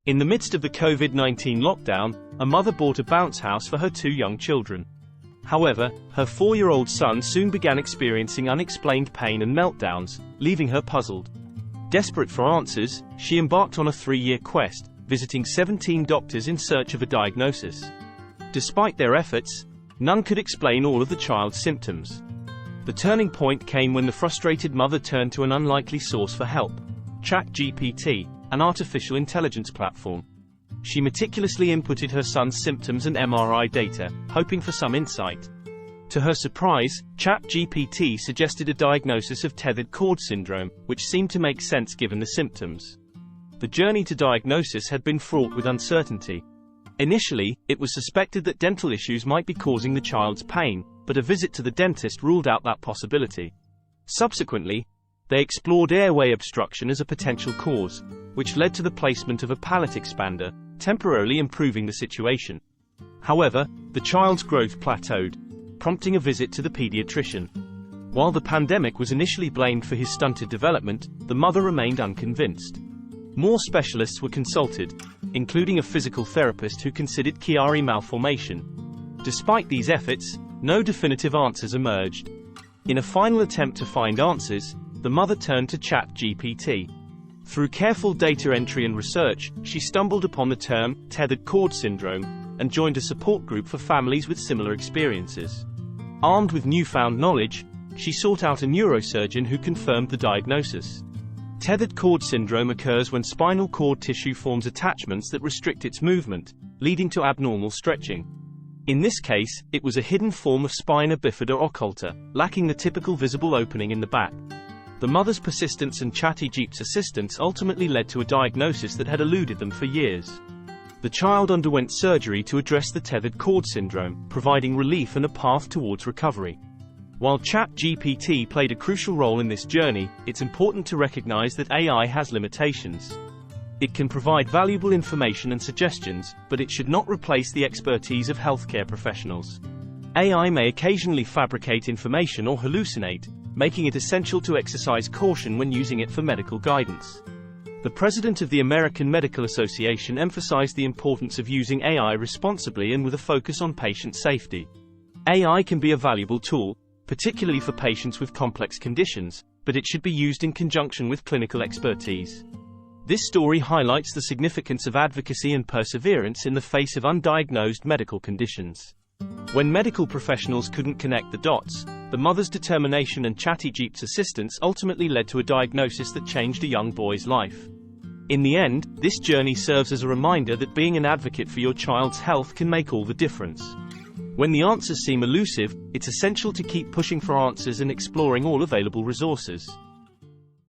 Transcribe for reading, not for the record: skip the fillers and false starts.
In the midst of the COVID-19 lockdown, a mother bought a bounce house for her 2 young children. However, her 4-year-old son soon began experiencing unexplained pain and meltdowns, leaving her puzzled. Desperate for answers, she embarked on a 3-year quest, visiting 17 doctors in search of a diagnosis. Despite their efforts, none could explain all of the child's symptoms. The turning point came when the frustrated mother turned to an unlikely source for help: ChatGPT, an artificial intelligence platform. She meticulously inputted her son's symptoms and MRI data, hoping for some insight. To her surprise, ChatGPT suggested a diagnosis of tethered cord syndrome, which seemed to make sense given the symptoms. The journey to diagnosis had been fraught with uncertainty. Initially, it was suspected that dental issues might be causing the child's pain, but a visit to the dentist ruled out that possibility. Subsequently, they explored airway obstruction as a potential cause, which led to the placement of a palate expander, temporarily improving the situation. However, the child's growth plateaued, prompting a visit to the pediatrician. While the pandemic was initially blamed for his stunted development, the mother remained unconvinced. More specialists were consulted, including a physical therapist who considered Chiari malformation. Despite these efforts, no definitive answers emerged. In a final attempt to find answers, the mother turned to ChatGPT. Through careful data entry and research, she stumbled upon the term tethered cord syndrome and joined a support group for families with similar experiences. Armed with newfound knowledge, she sought out a neurosurgeon who confirmed the diagnosis. Tethered cord syndrome occurs when spinal cord tissue forms attachments that restrict its movement, leading to abnormal stretching. In this case, it was a hidden form of spina bifida occulta, lacking the typical visible opening in the back. The mother's persistence and ChatGPT's assistance ultimately led to a diagnosis that had eluded them for years. The child underwent surgery to address the tethered cord syndrome, providing relief and a path towards recovery. While ChatGPT played a crucial role in this journey, it's important to recognize that AI has limitations. It can provide valuable information and suggestions, but it should not replace the expertise of healthcare professionals. AI may occasionally fabricate information or hallucinate, making it essential to exercise caution when using it for medical guidance. The president of the American Medical Association emphasized the importance of using AI responsibly and with a focus on patient safety. AI can be a valuable tool, particularly for patients with complex conditions, but it should be used in conjunction with clinical expertise. This story highlights the significance of advocacy and perseverance in the face of undiagnosed medical conditions. When medical professionals couldn't connect the dots, the mother's determination and ChatGPT's assistance ultimately led to a diagnosis that changed a young boy's life. In the end, this journey serves as a reminder that being an advocate for your child's health can make all the difference. When the answers seem elusive, it's essential to keep pushing for answers and exploring all available resources.